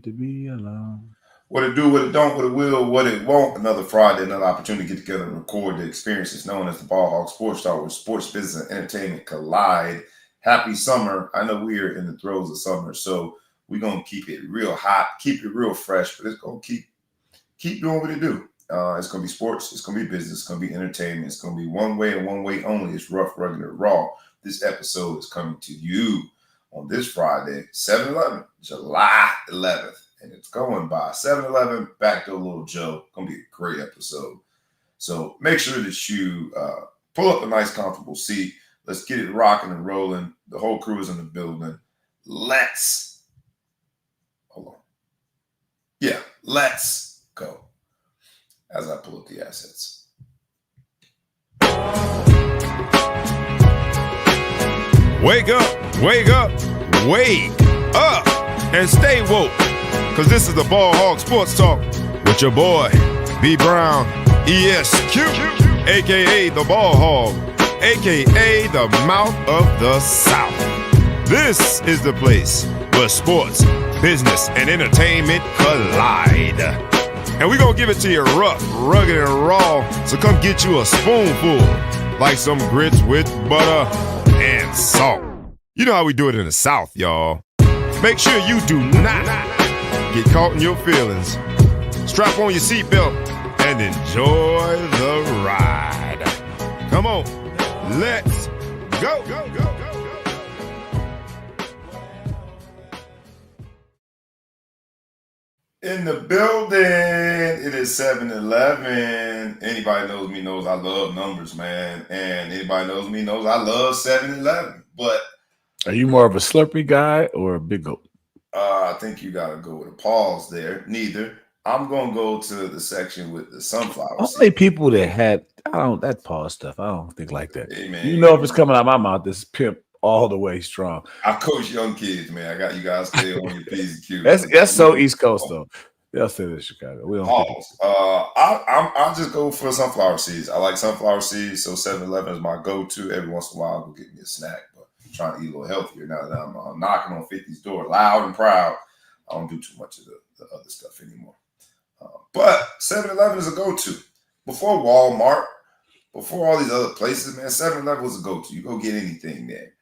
meant to be alone. What it do, what it don't, what it will, what it won't. Another Friday, another opportunity to get together and record the experiences known as the BallHog Sports Talk, where sports, business, and entertainment collide. Happy summer. I know we're in the throes of summer, so we're going to keep it real hot, keep it real fresh, but it's going to keep doing what it do. It's going to be sports. It's going to be business. It's going to be entertainment. It's going to be one way and one way only. It's rough, rugged, and raw. This episode is coming to you on this Friday, 7/11, July 11th. And it's going by 7-Eleven, back to Doe Lil Joe. Going to be a great episode. So make sure that you pull up a nice, comfortable seat. Let's get it rocking and rolling. The whole crew is in the building. Let's go. As I pull up the assets. Wake up, wake up, wake up, and stay woke. Because this is the BallHog Sports Talk with your boy, B. Brown, ESQ, a.k.a. the Ball Hog, a.k.a. the Mouth of the South. This is the place where sports, business, and entertainment collide. And we're going to give it to you rough, rugged, and raw, so come get you a spoonful, like some grits with butter and salt. You know how we do it in the South, y'all. Make sure you do not get caught in your feelings. Strap on your seatbelt and enjoy the ride. Come on, let's go. In the building, it is 7-Eleven. Anybody knows me knows I love numbers, man. And anybody knows me knows I love 7-Eleven. But are you more of a Slurpee guy or a Big Goat? I think you got to go with a pause there. Neither. I'm going to go to the section with the sunflower Only people that had, that pause stuff, I don't think like that. Hey, man, you know, if it's coming out of my mouth, this pimp all the way strong. I coach young kids, man. I got you guys stay on your P's and Q's. That's so East Coast, though. They'll say this Chicago. We don't pause. I'll just go for sunflower seeds. I like sunflower seeds, so 7-Eleven is my go-to. Every once in a while, I'll go get me a snack. Trying to eat a little healthier now that I'm knocking on 50's door loud and proud. I don't do too much of the other stuff anymore. But 7-Eleven is a go-to. Before Walmart, before all these other places, man, 7-Eleven was a go-to. You go get anything there.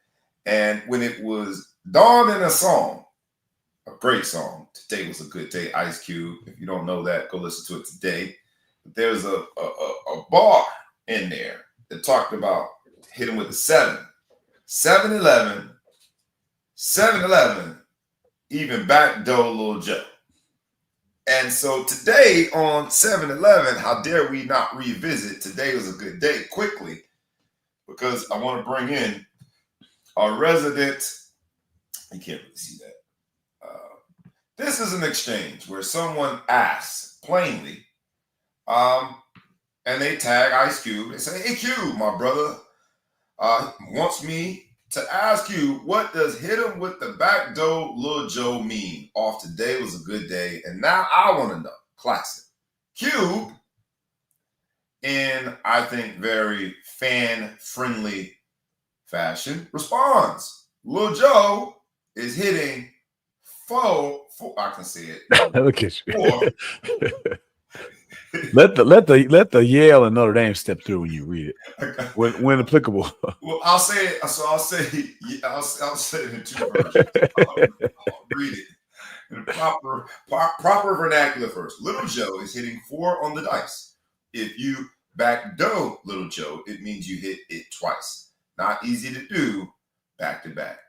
And when it was dawned in a song, a great song, Today Was a Good Day, Ice Cube. If you don't know that, go listen to it today. But there's a bar in there that talked about hitting with the 7. 7-Eleven, even back Doe Lil Joe. And so today on 7-Eleven, how dare we not revisit Today Was a Good Day quickly, because I want to bring in our resident, you can't really see that. This is an exchange where someone asks plainly, and they tag Ice Cube. They say, hey, Cube, my brother, wants me to ask you, what does hit him with the back door Lil Joe mean? Off Today Was a Good Day. And now I want to know. Classic. Cube, in, I think, very fan-friendly fashion, responds. Lil Joe is hitting four, I can see it. Look at you. Let the Yale and Notre Dame step through when you read it, when applicable. Well, I'll say it. So I'll say it in two versions. I'll read it in the proper vernacular first. Little Joe is hitting 4 on the dice. If you back Doe Lil Joe, it means you hit it twice. Not easy to do back to back.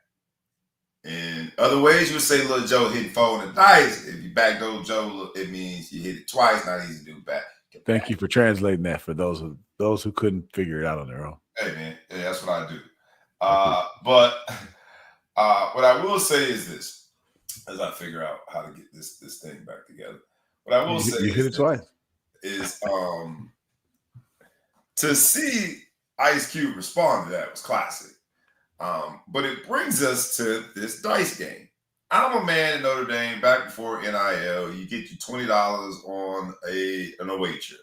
In other ways, you would say Lil Joe hitting 4 on the dice. If you back Doe Joe, it means you hit it twice. Not easy to do back. Thank you for translating that for those who couldn't figure it out on their own. Hey man, yeah, that's what I do. But what I will say is this, as I figure out how to get this thing back together. What I will say you hit it twice. Is to see Ice Cube respond to that was classic. But it brings us to this dice game. I'm a man in Notre Dame back before NIL. You get you $20 on an away trip.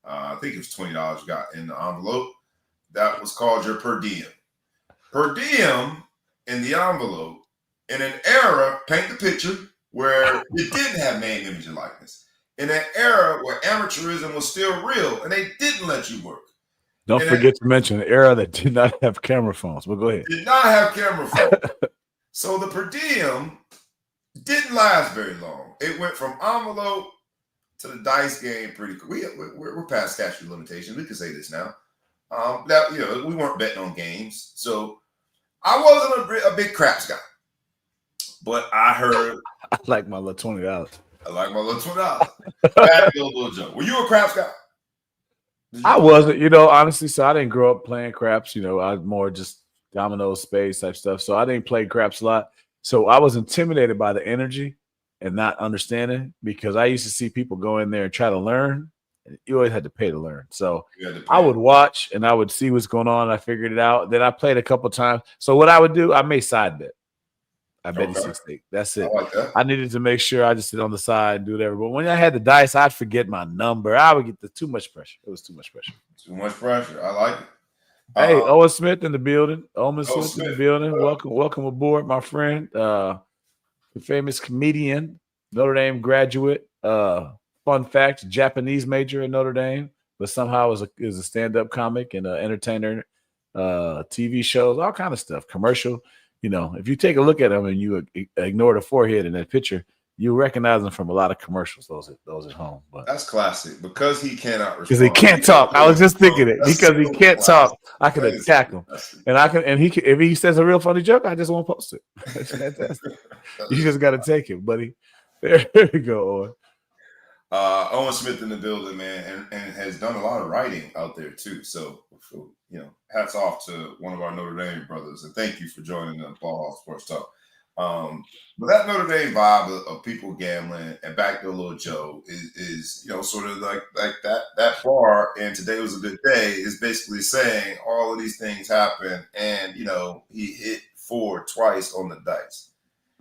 I think it was $20 you got in the envelope. That was called your per diem. Per diem in the envelope in an era, paint the picture, where it didn't have name, image, and likeness. In an era where amateurism was still real and they didn't let you work. Don't forget to mention the era that did not have camera phones. But go ahead. Did not have camera phones. So the per diem didn't last very long. It went from envelope to the dice game pretty quick. We're past statute of limitations. We can say this now. We weren't betting on games. So I wasn't a big craps guy. But I heard. I like my little $20. I like my little $20. Bad Doe Lil Joe. Were you a craps guy? I wasn't, honestly. So I didn't grow up playing craps. I was more just domino space type stuff. So I didn't play craps a lot. So I was intimidated by the energy and not understanding, because I used to see people go in there and try to learn. And you always had to pay to learn. So I would watch and I would see what's going on. I figured it out. Then I played a couple times. So what I would do, I made side bet. I bet you 60. That's it. I like that. I needed to make sure I just sit on the side and do whatever. But when I had the dice, I'd forget my number. I would get too much pressure. It was too much pressure. Too much pressure. I like it. Hey, Owen Smith in the building. Owen Smith Smith in the building. Welcome aboard, my friend. The famous comedian, Notre Dame graduate. Fun fact: Japanese major at Notre Dame, but somehow is a stand-up comic and an entertainer. TV shows, all kind of stuff, commercial. If you take a look at him and you ignore the forehead in that picture, you recognize him from a lot of commercials. Those at home, but that's classic because he cannot respond. Because he can't talk. I was just thinking it. Because he can't talk, I can attack him, and if he says a real funny joke, I just won't post it. That's fantastic. You just got to take it, buddy. There you go, Owen. Owen Smith in the building, man, and has done a lot of writing out there too. So hats off to one of our Notre Dame brothers, and thank you for joining the Ball Sports Talk. But that Notre Dame vibe of people gambling and back to Lil Joe is sort of like that bar. And today was a good day is basically saying all of these things happen, and he hit 4 twice on the dice.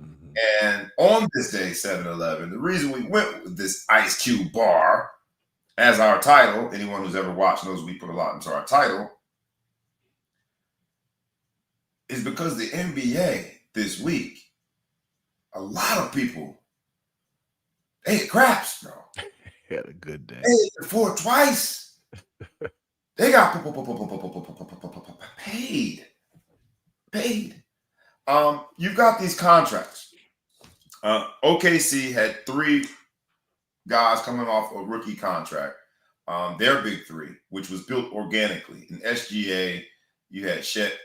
Mm-hmm. And on this day, 7-11, the reason we went with this Ice Cube bar as our title, anyone who's ever watched knows we put a lot into our title, is because the NBA this week, a lot of people, they hit craps, bro. Had a good day. They hit 4 twice. They got paid. You've got these contracts. OKC had 3 guys coming off a rookie contract. Their big 3, which was built organically. In SGA, you had Chet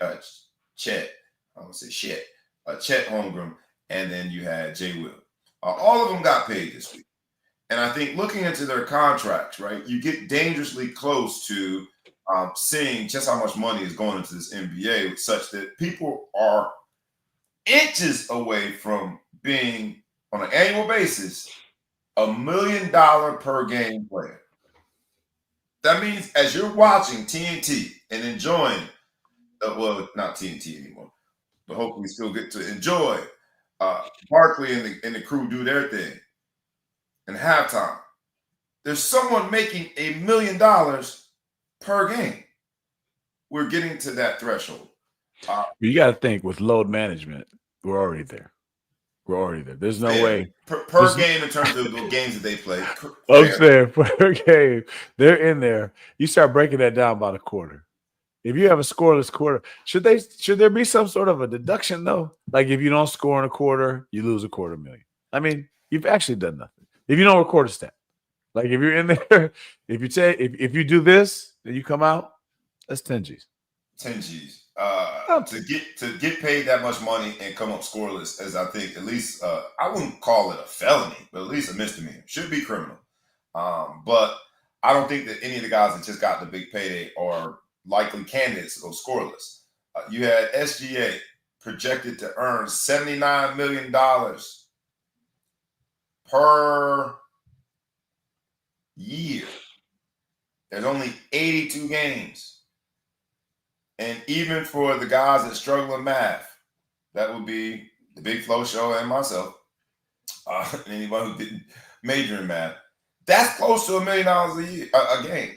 Holmgren, and then you had Jay Will. All of them got paid this week. And I think looking into their contracts, right, you get dangerously close to seeing just how much money is going into this NBA, such that people are inches away from being, on an annual basis, $1 million per game player. That means as you're watching TNT and enjoying, not TNT anymore, but hopefully still get to enjoy Barkley and the crew do their thing. And halftime, there's someone making $1 million per game. We're getting to that threshold. You got to think with load management, we're already there. There's no way per game in terms of the games that they play. I'm saying per game, they're in there. You start breaking that down by the quarter. If you have a scoreless quarter, should there be some sort of a deduction though? Like if you don't score in a quarter, you lose $250,000. I mean, you've actually done nothing. If you don't record a stat, like if you're in there, if you do this, then you come out, that's 10 G's. 10 G's. To get paid that much money and come up scoreless, as I think at least I wouldn't call it a felony, but at least a misdemeanor. Should be criminal. But I don't think that any of the guys that just got the big payday are likely candidates to go scoreless. You had SGA projected to earn $79 million per year. There's only 82 games. And even for the guys that struggle in math, that would be the Big Flow Show and myself, anybody who didn't major in math, that's close to $1 million a game.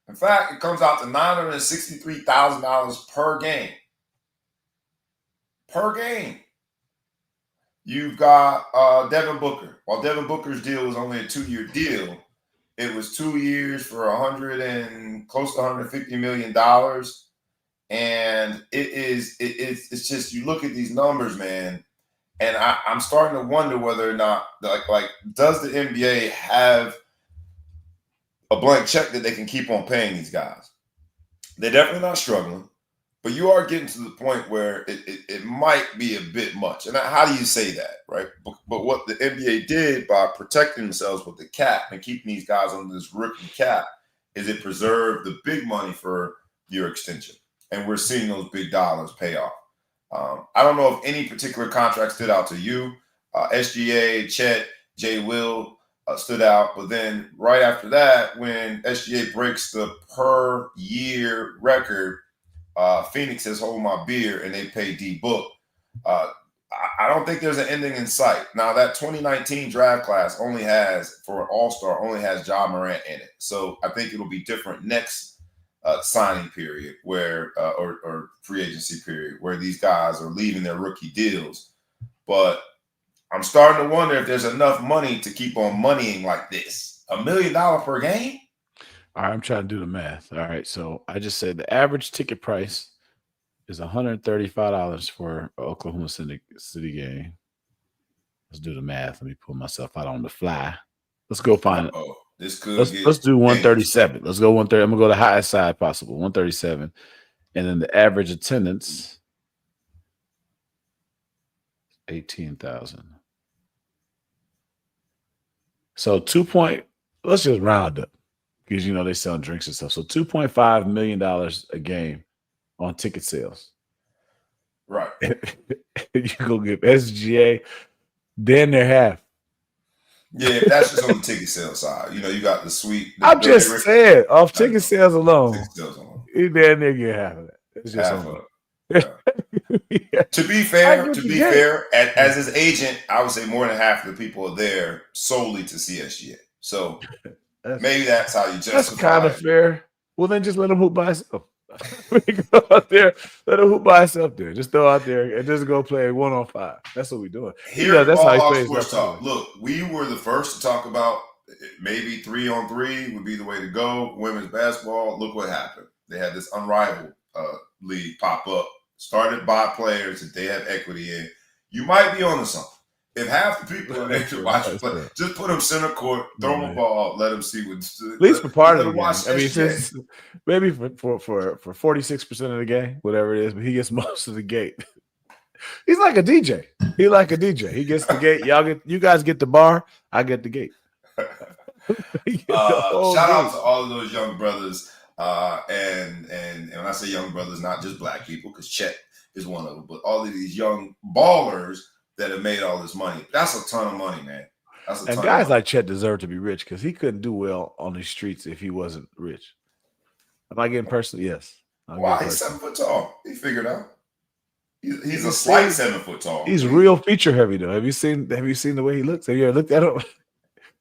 In fact, it comes out to $963,000 per game. Per game. You've got Devin Booker. While Devin Booker's deal was only a 2-year deal, it was 2 years for close to $150 million. And it's just, you look at these numbers, man, and I'm starting to wonder whether or not, like, does the NBA have a blank check that they can keep on paying these guys? They're definitely not struggling, but you are getting to the point where it might be a bit much. And how do you say that, right? But what the NBA did by protecting themselves with the cap and keeping these guys under this rookie cap is it preserved the big money for your extension. And we're seeing those big dollars pay off. I don't know if any particular contract stood out to you. SGA, Chet, J. Will stood out. But then right after that, when SGA breaks the per year record, Phoenix says, hold my beer, and they pay D Book. I don't think there's an ending in sight. Now, that 2019 draft class only has, for an all-star, only has Ja Morant in it. So I think it'll be different next signing period where or free agency period where these guys are leaving their rookie deals. But I'm starting to wonder if there's enough money to keep on moneying like this. $1 million per game? All right, I'm trying to do the math. All right, so I just said the average ticket price is $135 for an Oklahoma City game. Let's do the math. Let me pull myself out on the fly. Let's go find it. This could let's do 137. Let's go 130. I'm gonna go the highest side possible, 137, and then the average attendance 18,000. So let's just round up because they sell drinks and stuff. So $2.5 million a game on ticket sales. Right. You go give SGA then they're half. Yeah, that's just on the ticket sales side. You got the suite. I'm just saying, off ticket sales alone, you damn near get half of that. It's just half of it. Yeah. To be fair, as his agent, I would say more than half of the people are there solely to see SGA. So maybe that's how you justify. That's kind of fair. Well, then just let him hoop by himself. Go out there, let him hoop by himself there. Just throw out there and just go play 1-on-5. That's what we're doing. That's how he plays. Talk. Look, we were the first to talk about maybe 3-on-3 would be the way to go. Women's basketball. Look what happened. They had this unrivaled league pop up, started by players that they have equity in. You might be on to something. If half the people are there to watch it play, just put them center court, throw them a ball, let them see what. At least for part of the game. I mean, maybe for 46% of the game, whatever it is, but he gets most of the gate. He's like a DJ. He gets the gate. You guys get the bar. I get the gate. Shout out to all of those young brothers. And when I say young brothers, not just black people, because Chet is one of them, but all of these young ballers that have made all this money. That's a ton of money, man. And guys like Chet deserve to be rich because he couldn't do well on these streets if he wasn't rich. Am I getting personal? Yes. Why? He's 7 foot tall. He figured out. He's a slight 7 foot tall. He's real feature heavy though. Have you seen the way he looks? Have you ever looked at him?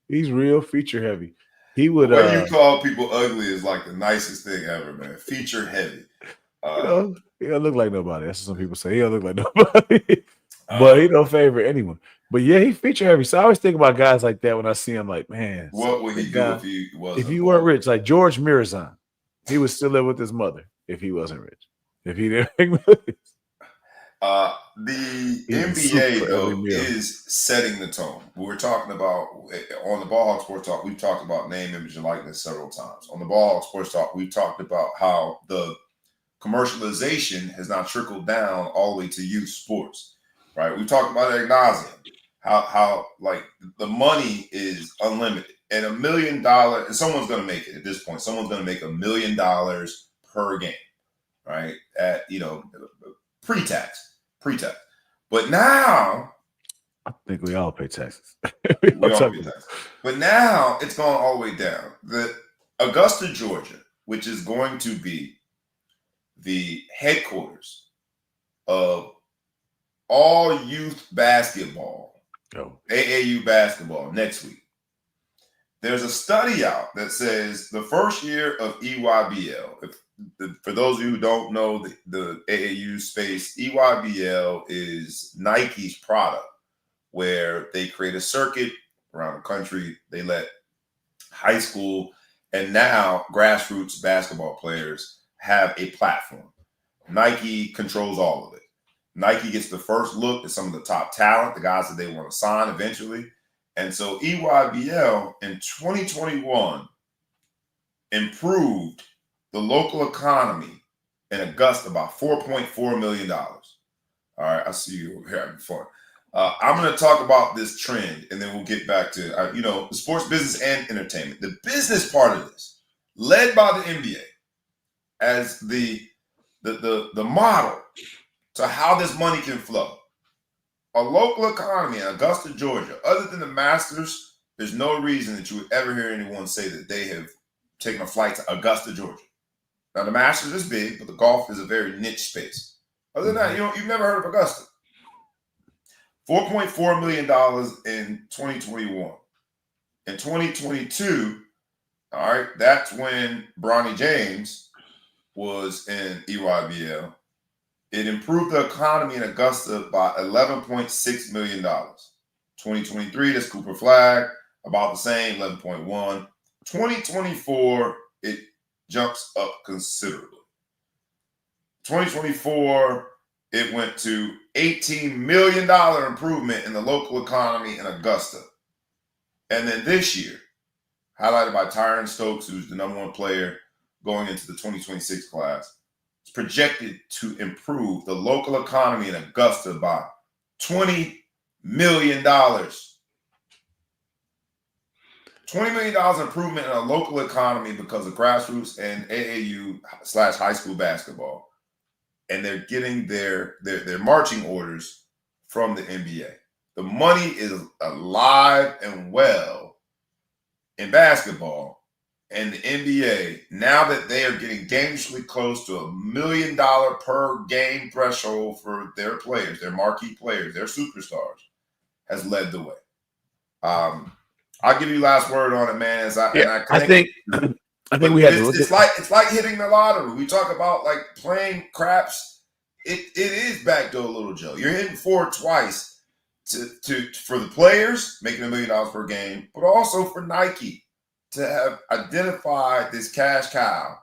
He's real feature heavy. He would. The way you call people ugly is like the nicest thing ever, man. Feature heavy. He don't look like nobody. That's what some people say. He don't look like nobody. But he don't favor anyone. But yeah, he feature heavy. So I always think about guys like that when I see him. Like, man, what would he do if he weren't rich? Like George Mirazan, he would still live with his mother if he wasn't rich. If he didn't make millions. The NBA though is setting the tone. We're talking about on the Ball Sports Talk. We've talked about name, image, and likeness several times. On the Ball Sports Talk, we've talked about how the commercialization has now trickled down all the way to youth sports. Right, we talked about ad nauseum, how like the money is unlimited, and $1 million, and someone's going to make it at this point. Someone's going to make $1 million per game, right? At pre-tax. But now, I think we all pay taxes. we all pay taxes. But now it's gone all the way down. The Augusta, Georgia, which is going to be the headquarters of all youth basketball, AAU basketball next week. There's a study out that says the first year of EYBL, for those of you who don't know the AAU space, EYBL is Nike's product where they create a circuit around the country. They let high school and now grassroots basketball players have a platform. Nike controls all of it. Nike gets the first look at some of the top talent, the guys that they want to sign eventually. And so EYBL in 2021 improved the local economy in Augusta by $4.4 million. All right, I see you over here having fun. I'm going to talk about this trend, and then we'll get back to, the sports business and entertainment. The business part of this, led by the NBA as the model to how this money can flow. A local economy in Augusta, Georgia, other than the Masters, there's no reason that you would ever hear anyone say that they have taken a flight to Augusta, Georgia. Now, the Masters is big, but the golf is a very niche space. Other than that, you've never heard of Augusta. $4.4 million in 2021. In 2022, all right, that's when Bronny James was in EYBL. It improved the economy in Augusta by $11.6 million. 2023, that's Cooper Flagg, about the same, 11.1. 2024, it jumps up considerably. 2024, it went to $18 million improvement in the local economy in Augusta. And then this year, highlighted by Tyron Stokes, who's the #1 player going into the 2026 class, it's projected to improve the local economy in Augusta by $20 million. $20 million improvement in a local economy because of grassroots and AAU/high school basketball. And they're getting their marching orders from the NBA. The money is alive and well in basketball, and the NBA, now that they are getting dangerously close to $1 million per game threshold for their players, their marquee players, their superstars, has led the way. I'll give you last word on it, man. I think we had to look at it's like hitting the lottery. We talk about like playing craps. It is back Doe Lil Joe. You're hitting for twice for the players, making $1 million per game, but also for Nike to have identified this cash cow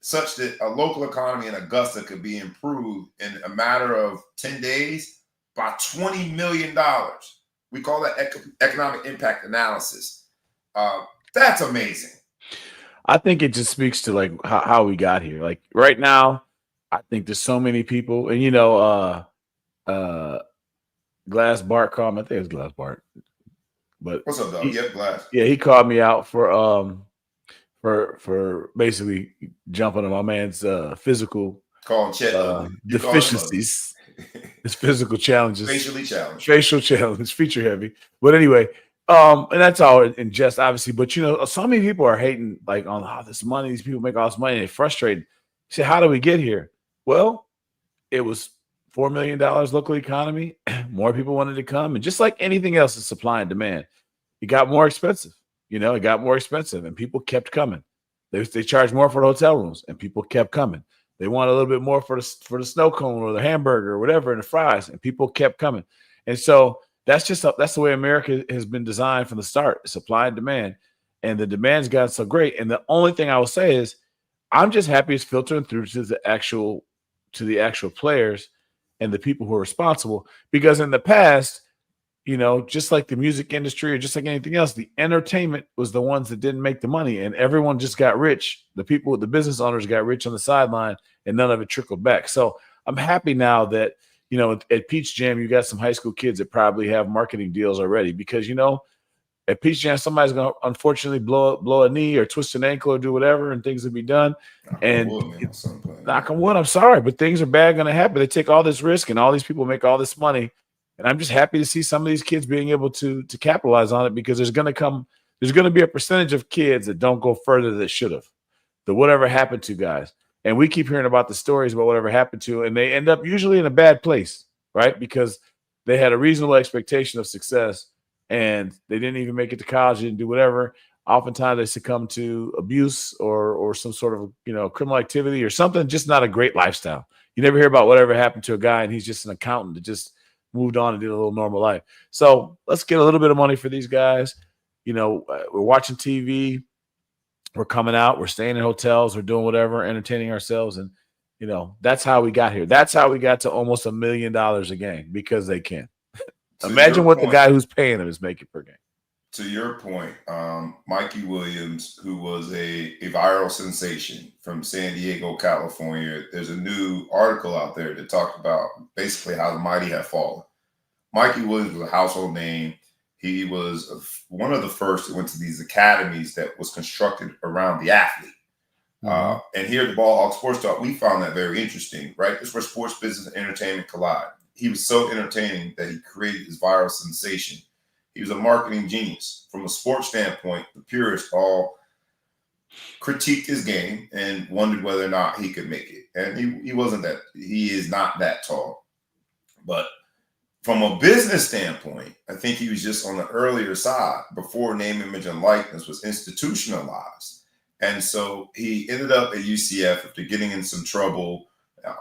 such that a local economy in Augusta could be improved in a matter of 10 days by $20 million. We call that economic impact analysis. That's amazing. I think it just speaks to like how we got here. Like right now, I think there's so many people, and Glass Bart called me. I think it was Glass Bart. But what's up, dog? Yep, Glass. Yeah, he called me out for basically jumping on my man's physical deficiencies. His physical challenges. Facial challenge, feature heavy. But anyway, and that's all in jest, obviously. But so many people are hating like on how this money, these people make all this money, and they're frustrated. You say, how do we get here? Well, it was $4 million local economy. More people wanted to come, and just like anything else is supply and demand, it got more expensive. It got more expensive, and people kept coming. They charged more for the hotel rooms, and people kept coming. They want a little bit more for the snow cone or the hamburger or whatever and the fries, and people kept coming. And so that's the way America has been designed from the start: supply and demand. And the demand's gotten so great. And the only thing I will say is, I'm just happy it's filtering through to the actual players and the people who are responsible. Because in the past, just like the music industry or just like anything else, the entertainment was the ones that didn't make the money, and everyone just got rich. The business owners got rich on the sideline, and none of it trickled back. So I'm happy now that, at Peach Jam, you got some high school kids that probably have marketing deals already, because, at Peach Jam, somebody's going to unfortunately blow a knee or twist an ankle or do whatever, and things will be done. Knock on wood, I'm sorry, but things are bad going to happen. They take all this risk, and all these people make all this money. And I'm just happy to see some of these kids being able to capitalize on it, because there's going to be a percentage of kids that don't go further that should have. The whatever happened to guys. And we keep hearing about the stories about whatever happened to, and they end up usually in a bad place, right? Because they had a reasonable expectation of success, and they didn't even make it to college, didn't do whatever. Oftentimes they succumb to abuse or some sort of, criminal activity or something, just not a great lifestyle. You never hear about whatever happened to a guy and he's just an accountant that just moved on and did a little normal life. So let's get a little bit of money for these guys. We're watching TV. We're coming out. We're staying in hotels. We're doing whatever, entertaining ourselves. And, that's how we got here. That's how we got to almost $1 million a game because they can. Imagine what the guy who's paying them is making per game. To your point, Mikey Williams, who was a viral sensation from San Diego, California, there's a new article out there that talked about basically how the mighty have fallen. Mikey Williams was a household name. He was one of the first that went to these academies that was constructed around the athlete. And here at the BallHog Sports Talk, we found that very interesting, right? This is where sports, business, and entertainment collide. He was so entertaining that he created this viral sensation. He was a marketing genius. From a sports standpoint, the purists all critiqued his game and wondered whether or not he could make it. And he is not that tall. But from a business standpoint, I think he was just on the earlier side before name, image, and likeness was institutionalized. And so he ended up at UCF after getting in some trouble,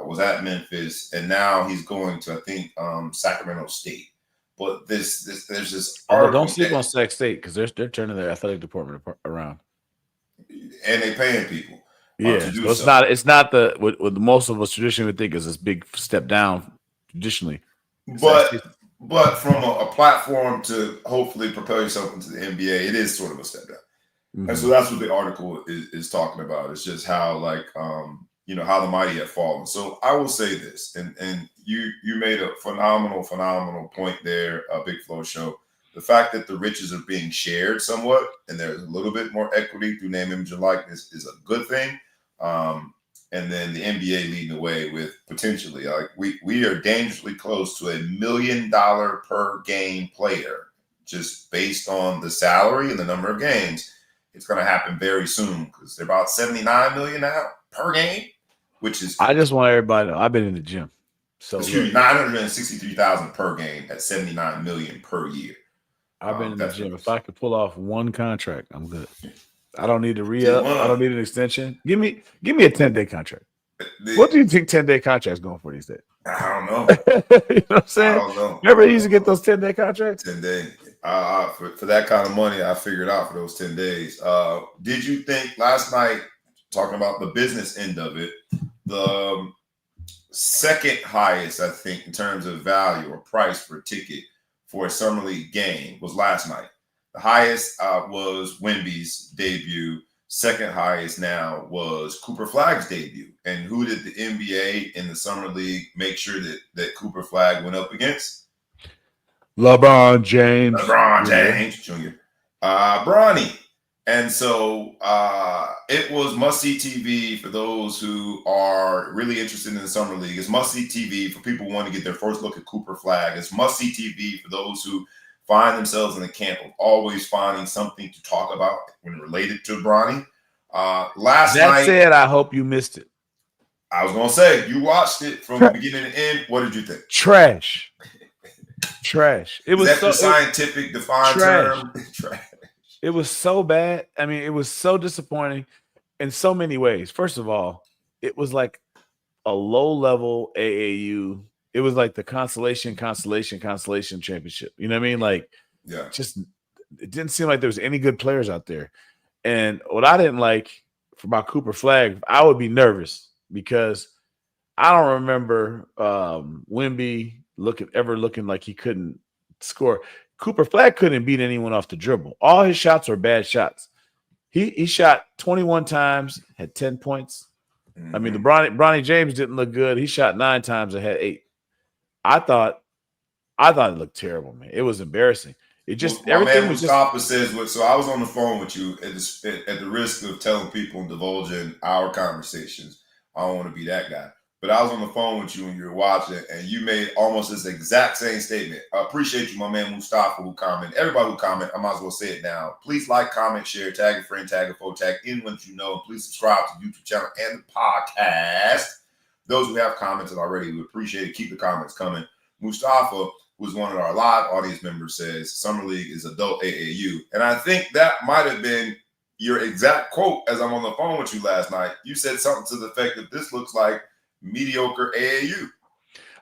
was at Memphis, and now he's going to, I think, Sacramento State. But there's this article. Don't sleep on Sac State because they're turning their athletic department around, and they paying people. Yeah, to do so it's not what most of us traditionally would think is this big step down traditionally. But from a platform to hopefully propel yourself into the NBA, it is sort of a step down. Mm-hmm. And so that's what the article is talking about. It's just how how the mighty have fallen. So I will say this, and you made a phenomenal point there, Big Flow Show. The fact that the riches are being shared somewhat, and there's a little bit more equity through name, image, and likeness is a good thing. And then the NBA leading the way with potentially, we are dangerously close to $1 million per game player, just based on the salary and the number of games. It's going to happen very soon because they're about $79 million now per game, which is. I just want everybody to know I've been in the gym. So $963,000 per game at $79 million per year. I've been in the gym. If I could pull off one contract, I'm good. I don't need to re-up. I don't need an extension. Give me a 10-day contract. What do you think 10-day contracts going for these days? I don't know. You know what I'm saying? I don't know. Remember they used to get those 10-day contracts? 10 days. For that kind of money, I figured out for those 10 days. Did you think last night, talking about the business end of it, the second highest, I think, in terms of value or price for a ticket for a Summer League game was last night? The highest was Wemby's debut. Second highest now was Cooper Flagg's debut. And who did the NBA in the Summer League make sure that Cooper Flagg went up against? LeBron James Jr. Bronny. And so it was must-see TV for those who are really interested in the Summer League. It's must-see TV for people who want to get their first look at Cooper Flagg. It's must-see TV for those who find themselves in the camp of always finding something to talk about when related to Bronny. Last night. That said, I hope you missed it. I was going to say, you watched it from the beginning to end. What did you think? Trash. It was the scientific defined term. Trash. It was so bad. I mean, it was so disappointing in so many ways. First of all, it was like a low-level AAU. It was like the consolation championship. You know what I mean? Like, yeah, just it didn't seem like there was any good players out there. And what I didn't like about Cooper Flagg, I would be nervous because I don't remember Wemby looking like he couldn't score. Cooper Flagg couldn't beat anyone off the dribble. All his shots were bad shots. He shot 21 times, had 10 points. Mm-hmm. I mean, the Bronny James didn't look good. He shot 9 times and had 8. I thought it looked terrible, man. It was embarrassing. It just everything was Mustafa says. So I was on the phone with you at the risk of telling people and divulging our conversations. I don't want to be that guy. But I was on the phone with you when you were watching, and you made almost this exact same statement. I appreciate you, my man Mustafa, who commented. Everybody who commented, I might as well say it now. Please like, comment, share, tag a friend, tag a foe, tag anyone that you know. And please subscribe to the YouTube channel and the podcast. Those who have commented already, we appreciate it. Keep the comments coming. Mustafa, who's one of our live audience members, says Summer League is adult AAU. And I think that might have been your exact quote as I'm on the phone with you last night. You said something to the effect that this looks like mediocre AAU.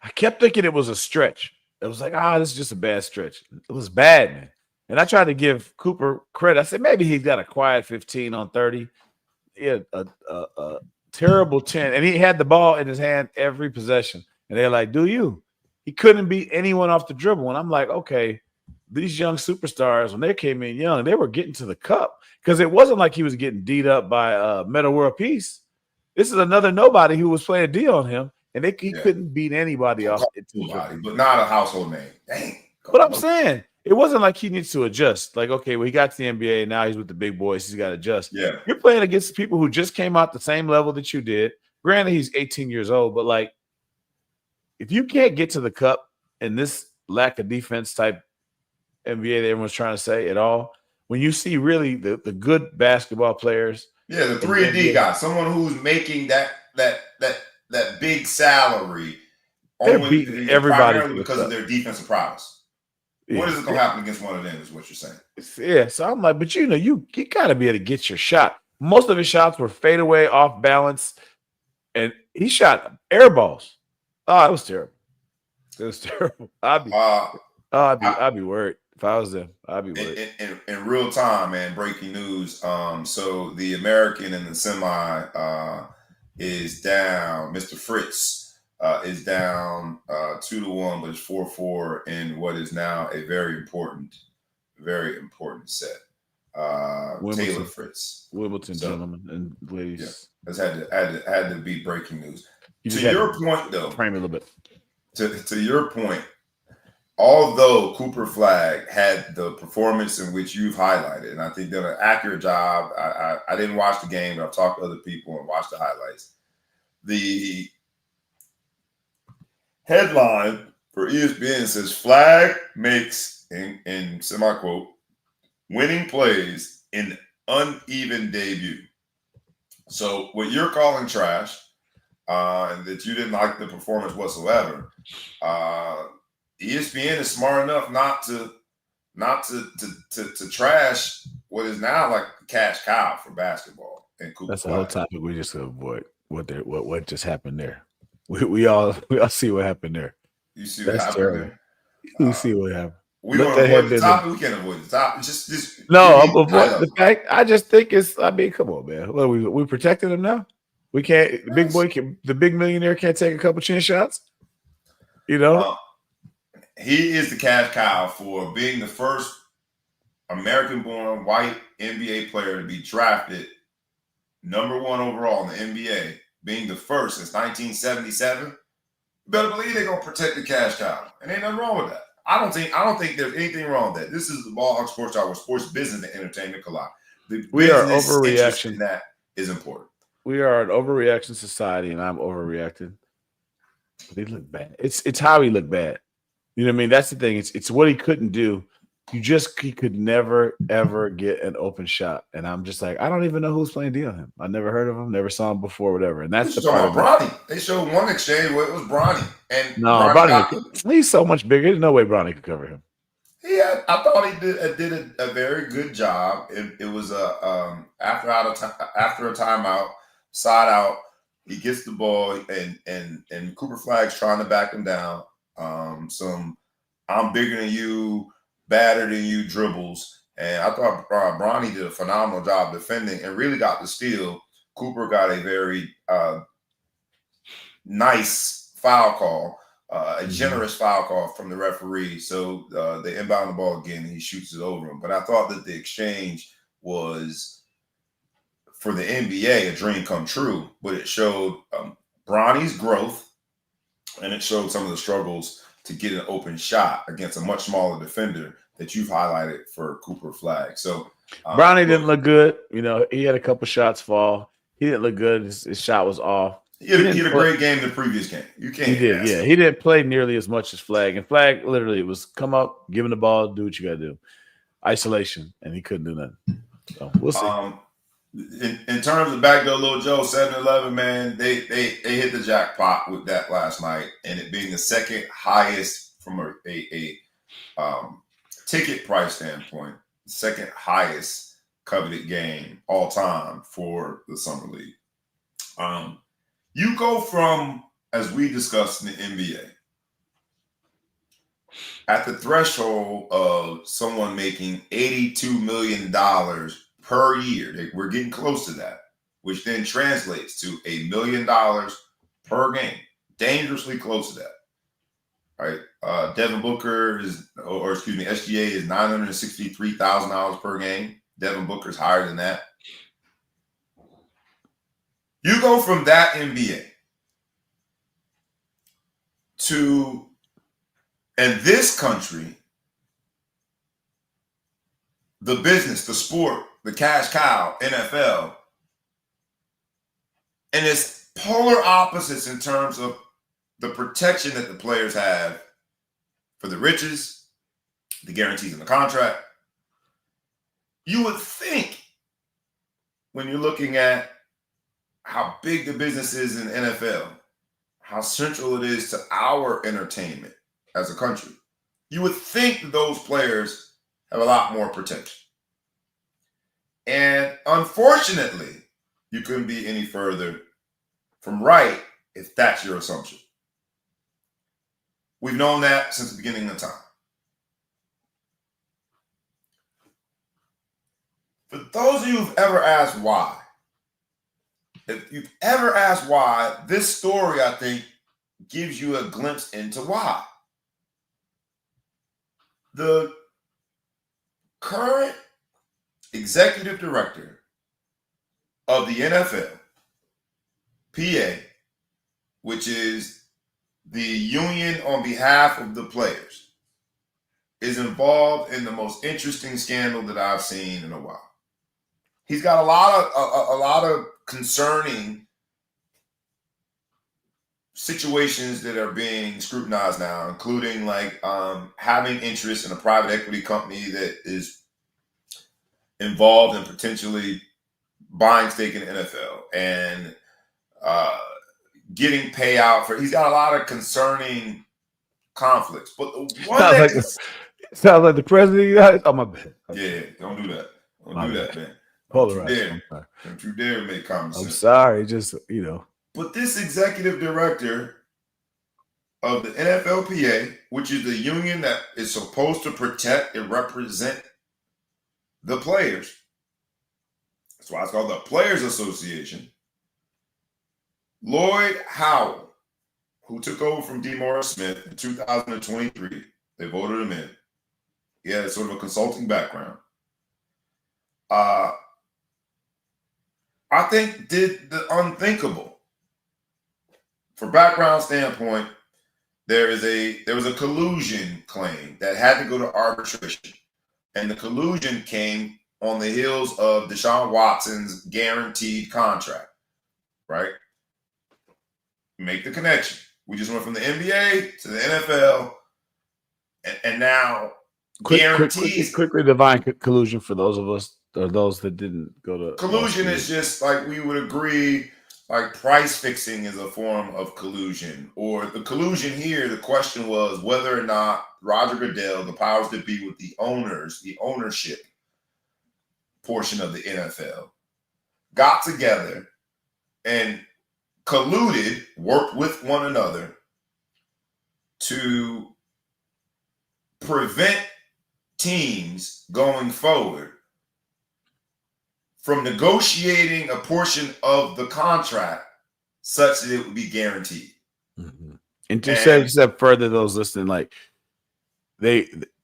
I kept thinking it was a stretch. it was like, this is just a bad stretch. It was bad, man. And I tried to give Cooper credit. I said maybe he's got a quiet 15 on 30. He had a terrible 10, and he had the ball in his hand every possession. And they're like, "Do you?" He couldn't beat anyone off the dribble. And I'm like, okay, these young superstars, when they came in young, they were getting to the cup because it wasn't like he was getting beat up by Meta World Peace. This is another nobody who was playing D on him, and he couldn't beat anybody off. Nobody, but not a household name. Dang. But I'm saying it wasn't like he needs to adjust. Like, okay, well, he got to the NBA. Now he's with the big boys. He's got to adjust. Yeah. You're playing against people who just came out the same level that you did. Granted, he's 18 years old, but like, if you can't get to the cup in this lack of defense type NBA that everyone's trying to say at all, when you see really the good basketball players. Yeah, the 3-and-D guy, someone who's making that big salary only everybody because of their defensive prowess. Yeah. When is it going to happen against one of them is what you're saying. Yeah, so I'm like, but you got to be able to get your shot. Most of his shots were fadeaway, off balance, and he shot air balls. Oh, it was terrible. It was terrible. I'd be worried. If I was them, I'd be worried. In real time, man, breaking news. So the American in the semi is down. Mr. Fritz is down 2-1, but it's 4-4 in what is now a very important set. Taylor Fritz. Wimbledon, gentlemen and ladies. Yeah, had to be breaking news. To your point, though, frame a little bit. To your point, although Cooper Flagg had the performance in which you've highlighted, and I think done an accurate job. I didn't watch the game, but I've talked to other people and watched the highlights. The headline for ESPN says Flagg makes, in semi-quote, winning plays in uneven debut. So what you're calling trash, and that you didn't like the performance whatsoever, ESPN is smart enough not to trash what is now like the cash cow for basketball. And that's the whole topic we just avoid. What just happened there? We all see what happened there. You see what happened there? You see what happened. We don't avoid the topic. We can't avoid the topic. Just no. Avoid the fact. I just think it's. I mean, come on, man. What are we protecting him now? We can't. The big millionaire can't take a couple chin shots. You know. He is the cash cow for being the first American-born white NBA player to be drafted number 1 overall in the NBA, being the first since 1977. You better believe they're gonna protect the cash cow, and ain't nothing wrong with that. I don't think there's anything wrong with that. This is the BallHog Sports Talk, where sports, business, and entertainment collide. We are overreaction. That is important. We are an overreaction society, and I'm overreacting. But he looked bad. It's how he looked bad. You know what I mean? That's the thing. It's what he couldn't do. He could never, ever get an open shot. And I'm just like, I don't even know who's playing D on him. I never heard of him, never saw him before, whatever. And that's the part. Bronny. They showed one exchange where it was Bronny. And no, Bronny, he's so much bigger. There's no way Bronny could cover him. Yeah, I thought he did a very good job. It was after a timeout, side out. He gets the ball, and Cooper Flagg's trying to back him down. Some I'm bigger than you, badder than you dribbles. And I thought Bronny did a phenomenal job defending and really got the steal. Cooper got a very nice foul call, a generous foul call from the referee. So they inbound the ball again, and he shoots it over him. But I thought that the exchange was, for the NBA, a dream come true. But it showed Bronny's growth, and it showed some of the struggles to get an open shot against a much smaller defender that you've highlighted for Cooper Flagg. So Bronny didn't look good. You know, he had a couple shots fall. He didn't look good. His shot was off. He had a great game in the previous game. You can't. He did, yeah. He didn't play nearly as much as Flagg. And Flagg, literally, it was come up, give him the ball, do what you got to do. Isolation, and he couldn't do nothing. So we'll see. In terms of back Doe Lil Joe, 7-11, man, they hit the jackpot with that last night, and it being the second highest from a ticket price standpoint, second highest coveted game all time for the Summer League. You go from, as we discussed in the NBA, at the threshold of someone making $82 million per year. We're getting close to that, which then translates to $1 million per game. Dangerously close to that. Right? Devin Booker SGA is $963,000 per game. Devin Booker's higher than that. You go from that NBA to, in this country, the business, the sport, the cash cow, NFL, and it's polar opposites in terms of the protection that the players have for the riches, the guarantees in the contract. You would think, when you're looking at how big the business is in the NFL, how central it is to our entertainment as a country, you would think that those players have a lot more protection. And unfortunately, you couldn't be any further from right if that's your assumption. We've known that since the beginning of time. For those of you who've ever asked why, if you've ever asked why, this story, I think, gives you a glimpse into why. The current executive director of the NFLPA, which is the union on behalf of the players, is involved in the most interesting scandal that I've seen in a while. He's got a lot of concerning situations that are being scrutinized now, including having interest in a private equity company that is involved in potentially buying stake in the NFL and getting payout for. He's got a lot of concerning conflicts. But the one sounds like the president of the United States. Oh, my bad. Yeah, don't do that. Don't do that, man. Polarized. Don't you dare make comments. I'm sorry. Just, But this executive director of the NFLPA, which is the union that is supposed to protect and represent the players, that's why it's called the Players Association, Lloyd Howell, who took over from DeMaurice Smith in 2023, they voted him in. He had sort of a consulting background. I think did the unthinkable. For background standpoint, there was a collusion claim that had to go to arbitration, and the collusion came on the heels of Deshaun Watson's guaranteed contract. Right? Make the connection. We just went from the NBA to the NFL, and now guarantees. Quickly define collusion for those of us or those that didn't go to. Collusion is just like we would agree, like price fixing is a form of collusion. Or the collusion here, the question was whether or not Roger Goodell, the powers that be with the owners, the ownership portion of the NFL, got together and colluded, worked with one another to prevent teams going forward from negotiating a portion of the contract such that it would be guaranteed. Mm-hmm. And to step further, those listening,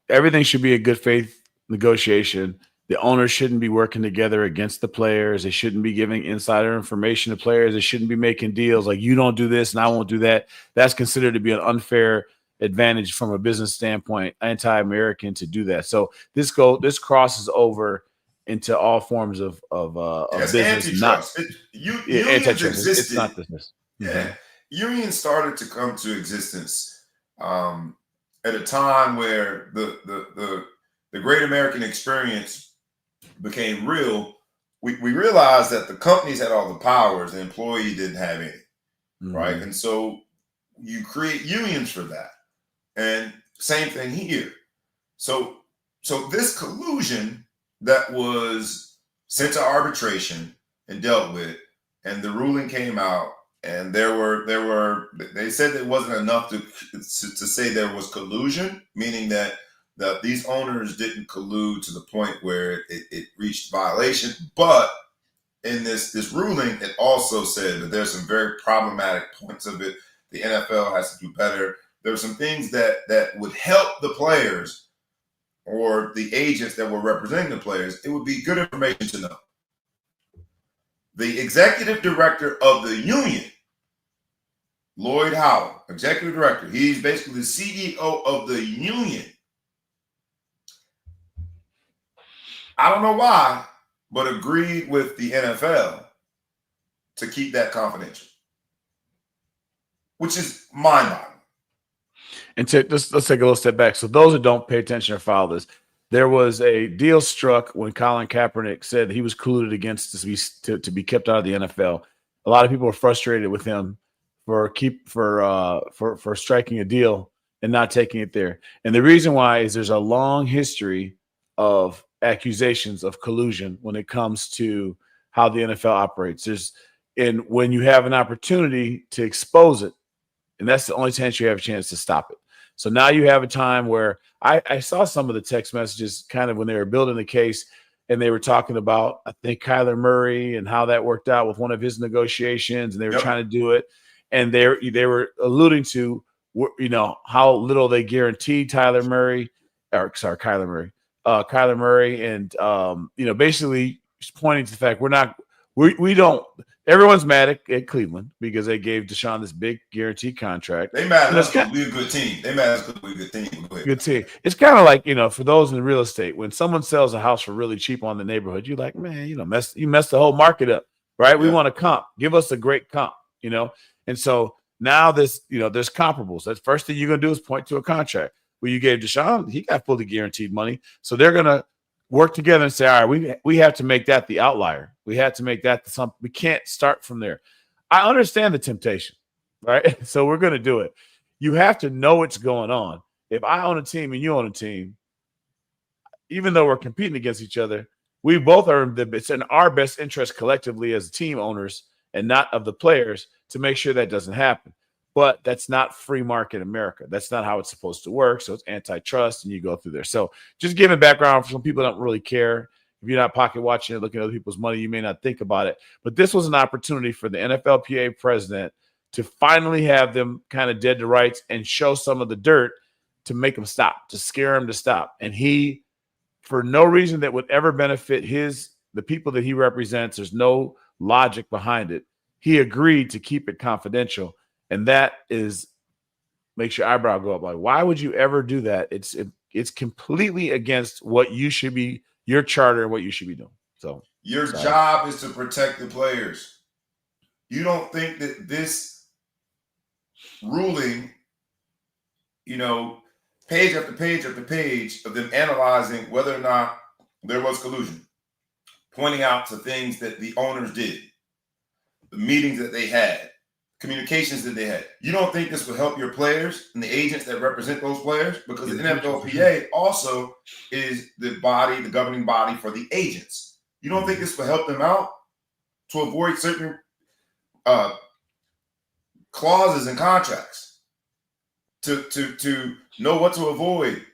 everything should be a good faith negotiation. The owners shouldn't be working together against the players. They shouldn't be giving insider information to players. They shouldn't be making deals like you don't do this and I won't do that. That's considered to be an unfair advantage from a business standpoint, anti-American to do that. So this crosses over into all forms of business. Antitrust. Unions existed. It's not business. Yeah. Mm-hmm. Unions started to come to existence at a time where the great American experience became real. We realized that the companies had all the powers, the employee didn't have any, mm-hmm. right? And so you create unions for that. And same thing here. So this collusion that was sent to arbitration and dealt with, and the ruling came out And they said it wasn't enough to say there was collusion, meaning that these owners didn't collude to the point where it reached violation. But in this ruling, it also said that there's some very problematic points of it. The NFL has to do better. There were some things that would help the players or the agents that were representing the players. It would be good information to know. The executive director of the union, Lloyd Howell, executive director, he's basically the CEO of the union. I don't know why, but agreed with the NFL to keep that confidential, which is mind-boggling. And let's take a little step back. So those who don't pay attention or follow this, there was a deal struck when Colin Kaepernick said he was colluded against to be kept out of the NFL. A lot of people were frustrated with him for striking a deal and not taking it there. And the reason why is there's a long history of accusations of collusion when it comes to how the NFL operates. And when you have an opportunity to expose it, and that's the only chance you have a chance to stop it. So now you have a time where I saw some of the text messages kind of when they were building the case, and they were talking about, I think, Kyler Murray and how that worked out with one of his negotiations, and they were trying to do it. And they were alluding to, how little they guaranteed Kyler Murray, and, basically pointing to the fact we don't. Everyone's mad at Cleveland because they gave Deshaun this big guaranteed contract. They mad at us because we're a good team. They mad at us because we're a good team. Good team. It's kind of like, for those in real estate, when someone sells a house for really cheap on the neighborhood, you're like, man, you messed the whole market up, right? Yeah. We want a comp. Give us a great comp, And so now there's comparables. That's first thing you're going to do is point to a contract. Well, you gave Deshaun, he got fully guaranteed money. So they're going to work together and say, all right, we have to make that the outlier. We have to make that something. We can't start from there. I understand the temptation, right? So we're going to do it. You have to know what's going on. If I own a team and you own a team, even though we're competing against each other, we both are it's in our best interest collectively as team owners and not of the players to make sure that doesn't happen. But that's not free market America. That's not how it's supposed to work. So it's antitrust, and you go through there. So just giving background for some people that don't really care. If you're not pocket watching it, looking at other people's money, you may not think about it. But this was an opportunity for the NFLPA president to finally have them kind of dead to rights and show some of the dirt to make them stop, to scare them to stop. And he, for no reason that would ever benefit the people that he represents, there's no logic behind it, he agreed to keep it confidential. And that makes your eyebrow go up. Like, why would you ever do that? It's completely against what you should be, your charter, and what you should be doing. So your job is to protect the players. You don't think that this ruling, page after page after page of them analyzing whether or not there was collusion, pointing out to things that the owners did, the meetings that they had, communications that they had. You don't think this will help your players and the agents that represent those players? Because the NFLPA also is the governing body for the agents. You don't think this will help them out to avoid certain clauses and contracts, to know what to avoid,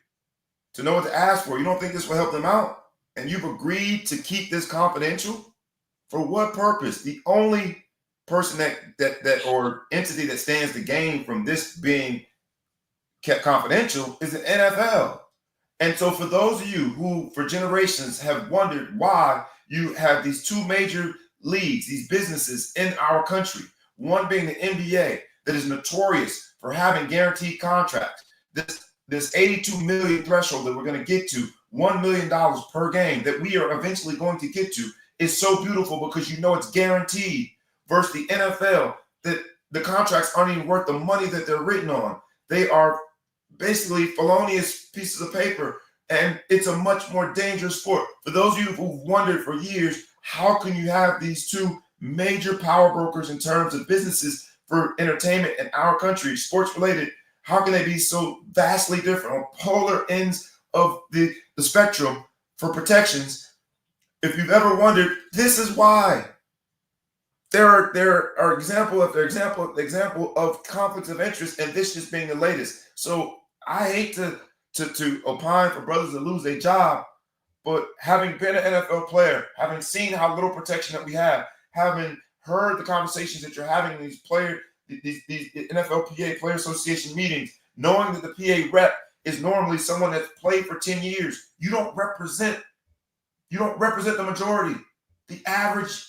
to know what to ask for? You don't think this will help them out? And you've agreed to keep this confidential? For what purpose? The only person that or entity that stands to gain from this being kept confidential is the NFL. And so for those of you who for generations have wondered why you have these two major leagues, these businesses in our country, one being the NBA that is notorious for having guaranteed contracts, this 82 million threshold that we're going to get to, $1 million per game that we are eventually going to get to, is so beautiful because it's guaranteed. Versus the NFL, that the contracts aren't even worth the money that they're written on. They are basically felonious pieces of paper, and it's a much more dangerous sport. For those of you who've wondered for years, how can you have these two major power brokers in terms of businesses for entertainment in our country, sports related, how can they be so vastly different on polar ends of the spectrum for protections? If you've ever wondered, this is why. there are example of conflicts of interest, and this just being the latest. So I hate to opine for brothers to lose their job, but having been an NFL player, having seen how little protection that we have, having heard the conversations that you're having in these NFLPA Player Association meetings, knowing that the PA rep is normally someone that's played for 10 years, you don't represent the majority. The average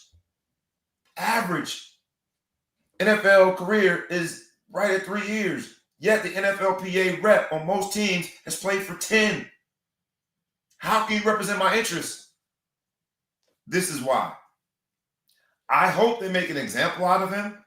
NFL career is right at 3 years. Yet the NFLPA rep on most teams has played for 10. How can you represent my interests? This is why. I hope they make an example out of him.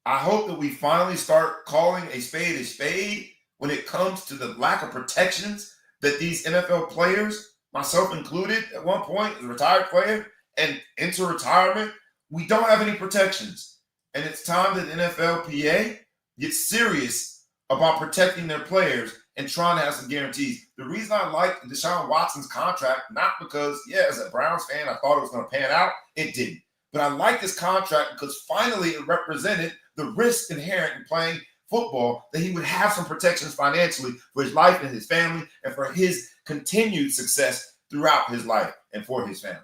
I hope that we finally start calling a spade when it comes to the lack of protections that these NFL players, myself included at one point, as a retired player and into retirement, we don't have any protections. And it's time that the NFLPA gets serious about protecting their players and trying to have some guarantees. The reason I like Deshaun Watson's contract, not because, as a Browns fan, I thought it was going to pan out. It didn't. But I like this contract because finally it represented the risk inherent in playing football, that he would have some protections financially for his life and his family and for his continued success throughout his life and for his family.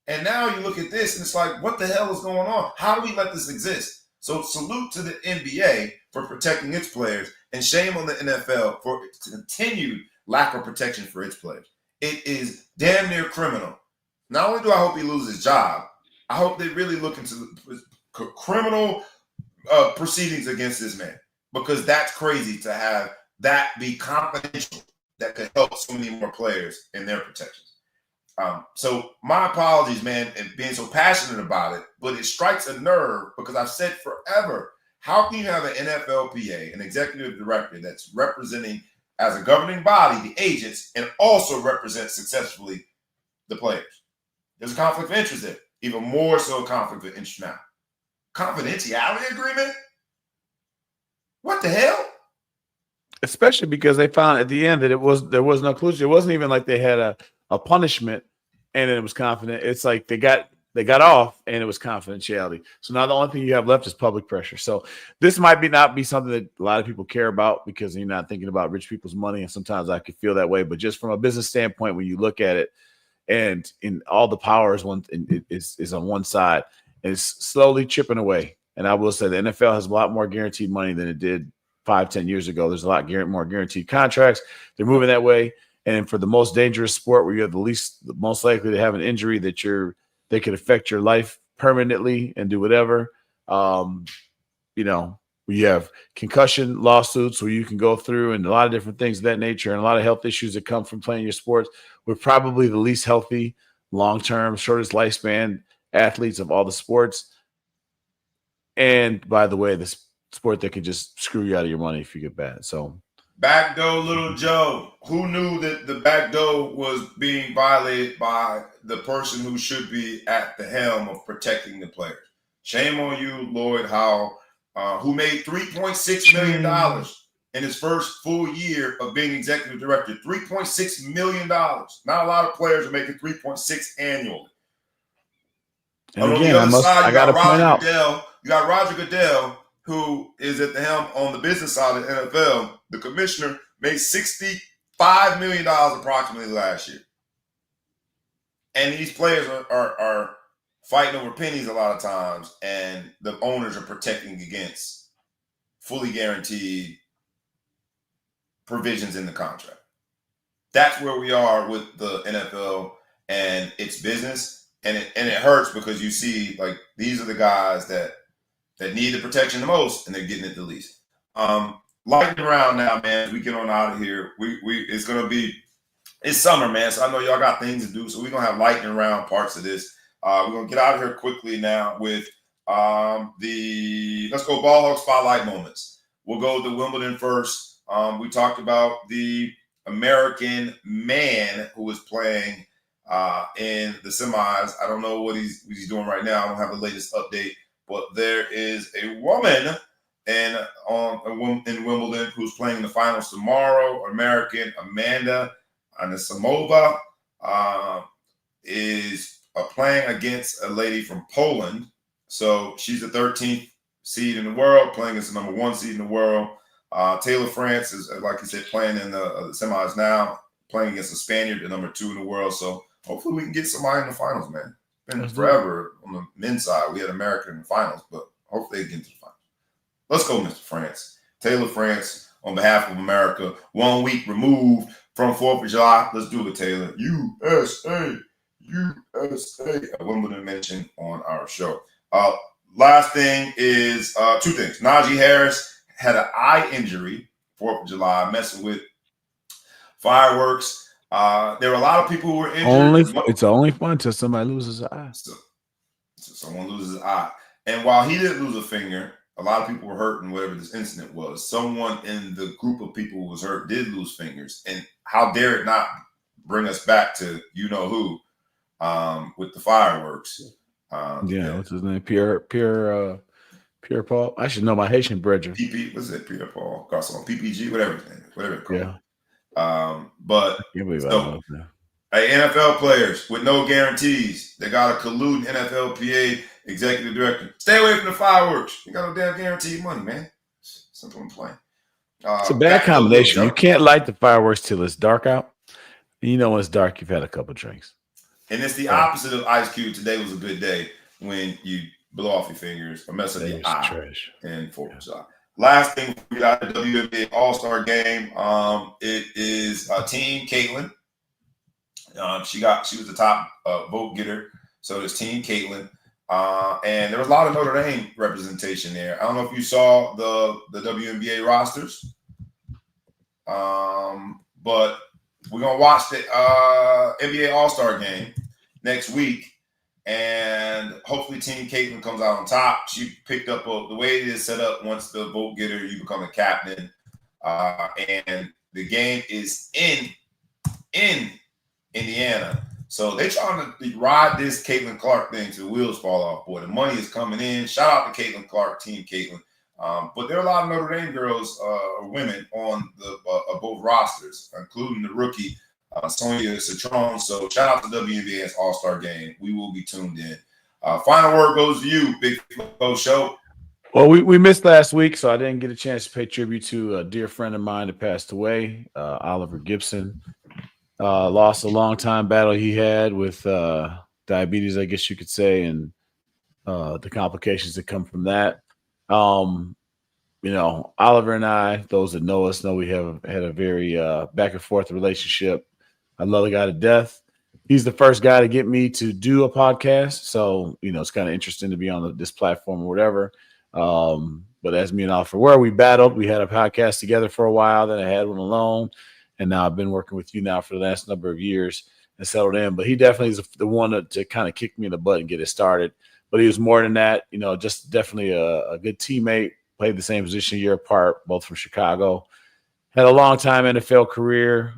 And now you look at this and it's like, what the hell is going on? How do we let this exist? So salute to the NBA for protecting its players, and shame on the NFL for its continued lack of protection for its players. It is damn near criminal. Not only do I hope he loses his job, I hope they really look into criminal proceedings against this man, because that's crazy to have that be confidential that could help so many more players in their protections. So my apologies, man, and being so passionate about it, but it strikes a nerve because I've said forever, how can you have an NFLPA, an executive director that's representing as a governing body the agents and also represent successfully the players? There's a conflict of interest there, even more so a conflict of interest now. Confidentiality agreement? What the hell? Especially because they found at the end that there was no collusion. It wasn't even like they had a punishment and then it was confident. It's like they got off and it was confidentiality. So now the only thing you have left is public pressure. So this might not be something that a lot of people care about because you're not thinking about rich people's money. And sometimes I could feel that way. But just from a business standpoint, when you look at it, and in all the power is on one side, and it's slowly chipping away. And I will say the NFL has a lot more guaranteed money than it did 5-10 years ago. There's a lot more guaranteed contracts. They're moving that way. And for the most dangerous sport where you're the most likely to have an injury that could affect your life permanently and do whatever, we have concussion lawsuits where you can go through and a lot of different things of that nature and a lot of health issues that come from playing your sports. We're probably the least healthy, long-term, shortest lifespan athletes of all the sports. And by the way, the sport that can just screw you out of your money if you get bad. So back Doe Lil Joe. Who knew that the back door was being violated by the person who should be at the helm of protecting the players? Shame on you, Lloyd Howell, who made $3.6 million in his first full year of being executive director. $3.6 million. Not a lot of players are making $3.6 annually. And again, I got to point out. You got Roger Goodell, who is at the helm on the business side of the NFL. The commissioner made $65 million approximately last year. And these players are fighting over pennies a lot of times, and the owners are protecting against fully guaranteed provisions in the contract. That's where we are with the NFL and its business, and it hurts because you see, like, these are the guys that need the protection the most, and they're getting it the least. Lightning round now, man. As we get on out of here, it's summer, man. So I know y'all got things to do, so we're gonna have lightning round parts of this. We're gonna get out of here quickly now with let's go ball hog spotlight moments. We'll go to Wimbledon first. We talked about the American man who was playing in the semis. I don't know what he's doing right now. I don't have the latest update, but there is a woman in Wimbledon who's playing in the finals tomorrow. American Amanda Anisimova is playing against a lady from Poland So she's the 13th seed in the world, playing against the number 1 seed in the world. Taylor France is, like you said, playing in the semis now, playing against a Spaniard, the number 2 in the world. So hopefully we can get somebody in the finals, man. It's been forever on the men's side. We had America in the finals, but hopefully they get to the finals. Let's go, Mr. France. Taylor France, on behalf of America, 1 week removed from 4th of July. Let's do it, Taylor. USA. A Wimbledon mention on our show. Last thing is 2 things. Najee Harris had an eye injury 4th of July, messing with fireworks. There were a lot of people who were injured. It's only fun until somebody loses an eye. So someone loses an eye. And while he didn't lose a finger, a lot of people were hurt in whatever this incident was. Someone in the group of people who was hurt did lose fingers. And how dare it not bring us back to you-know-who with the fireworks. What's his name? Pierre Paul. I should know my Haitian brethren. What's it? Pierre Paul Garçon, PPG, whatever his name is, whatever it's called. Yeah. But hey, NFL players with no guarantees, they got to collude NFLPA executive director. Stay away from the fireworks. You got no damn guaranteed money, man. Simple and plain. It's a bad combination. You can't light the fireworks till it's dark out. You know when it's dark, you've had a couple drinks. And it's the opposite of Ice Cube. Today was a good day when you blow off your fingers or mess up your eye trash. And 4th of July. Last thing we got the WNBA All-Star game. It is Team Caitlin. She was the top vote getter. So it's Team Caitlin. And there was a lot of Notre Dame representation there. I don't know if you saw the WNBA rosters. But we're going to watch the NBA All-Star game next week, and hopefully Team Caitlin comes out on top. She picked up the way it is set up. Once the vote getter, you become a captain. And the game is in Indiana. So they're trying to ride this Caitlin Clark thing till the wheels fall off, boy. The money is coming in. Shout out to Caitlin Clark, Team Caitlin. But there are a lot of Notre Dame girls or women on both rosters, including the rookie Sonia Citron. So shout out to WNBA's All-Star game. We will be tuned in. Final word goes to you, Big Flo Show. Well, we missed last week, so I didn't get a chance to pay tribute to a dear friend of mine that passed away, Oliver Gibson. Lost a long-time battle he had with diabetes, I guess you could say, and the complications that come from that. Oliver and I, those that know us know we have had a very back and forth relationship. I love the guy to death. He's the first guy to get me to do a podcast. So, it's kind of interesting to be on this platform or whatever. But as me and Oliver were, we battled. We had a podcast together for a while. Then I had one alone. And now I've been working with you now for the last number of years and settled in. But he definitely is the one to kind of kick me in the butt and get it started. But he was more than that, just definitely a good teammate. Played the same position a year apart, both from Chicago. Had a long time NFL career.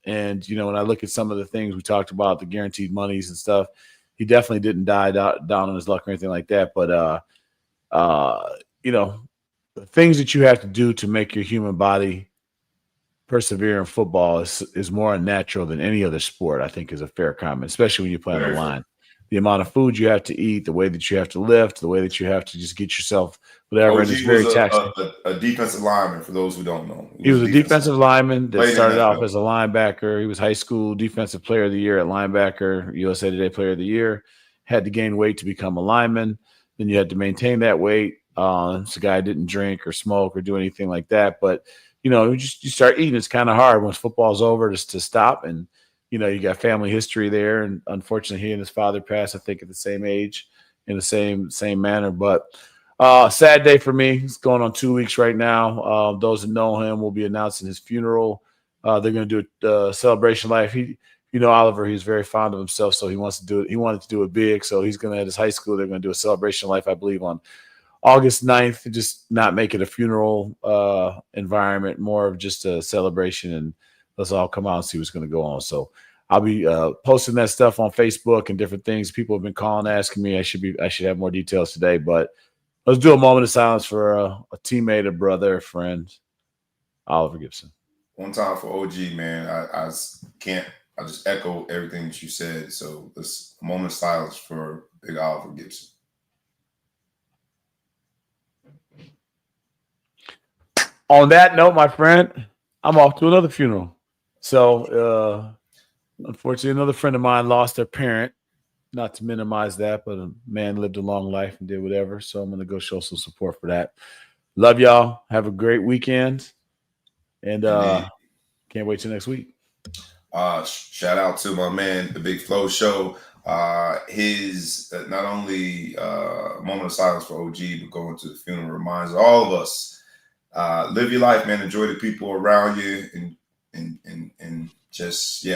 And, when I look at some of the things we talked about, the guaranteed monies and stuff, he definitely didn't die down on his luck or anything like that. But, the things that you have to do to make your human body persevere in football is more unnatural than any other sport, I think is a fair comment, especially when you play on the line. The amount of food you have to eat, the way that you have to lift, the way that you have to just get yourself whatever. OG and it's very taxing. A defensive lineman, for those who don't know. He was a defensive lineman that started off as a linebacker. He was high school defensive player of the year at linebacker, USA Today player of the year. Had to gain weight to become a lineman. Then you had to maintain that weight. This guy didn't drink or smoke or do anything like that. But, you start eating. It's kind of hard once football's over to stop. And, you got family history there. And unfortunately, he and his father passed, I think, at the same age in the same manner. But sad day for me. It's going on 2 weeks right now. Those that know him will be announcing his funeral. They're going to do a celebration life. Oliver, he's very fond of himself, so he wants to do it. He wanted to do it big. So he's going to, at his high school, they're going to do a celebration life, I believe, on August 9th, just not make it a funeral environment, more of just a celebration, and let's all come out and see what's going to go on. So I'll be posting that stuff on Facebook and different things. People have been calling, asking me. I should have more details today, but let's do a moment of silence for a teammate, a brother, a friend, Oliver Gibson. One time for OG, man. I just echo everything that you said. So this moment of silence for Big Oliver Gibson. On that note, my friend, I'm off to another funeral. So, unfortunately, another friend of mine lost their parent. Not to minimize that, but a man lived a long life and did whatever. So I'm going to go show some support for that. Love y'all. Have a great weekend. And can't wait till next week. Shout out to my man, the Big Flow Show. His not only moment of silence for OG, but going to the funeral reminds all of us, live your life, man. Enjoy the people around you, and just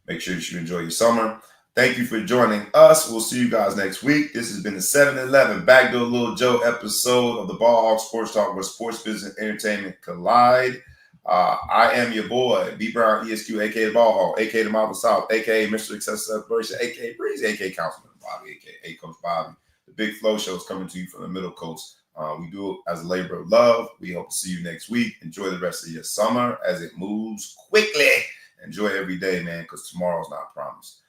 make sure you enjoy your summer. Thank you for joining us. We'll see you guys next week. This has been the 7-11 Back Doe Lil Joe episode of the Ball Hog Sports Talk, where sports, business, and entertainment collide. I am your boy, B Brown ESQ, aka Ball Hog, aka the Marble South, aka Mr. Success Celebration, aka Breezy, aka Councilman Bobby, aka Coach Bobby. The Big Flow Show is coming to you from the Middle Coast. We do it as a labor of love. We hope to see you next week. Enjoy the rest of your summer as it moves quickly. Enjoy every day, man, because tomorrow's not promised.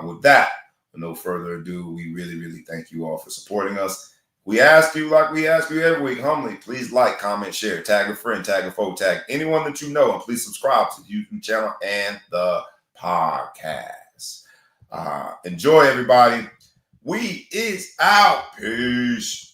With that, with no further ado, we really, really thank you all for supporting us. We ask you, like we ask you every week, humbly, please like, comment, share, tag a friend, tag a foe, tag anyone that you know, and please subscribe to the YouTube channel and the podcast. Enjoy, everybody. We is out. Peace.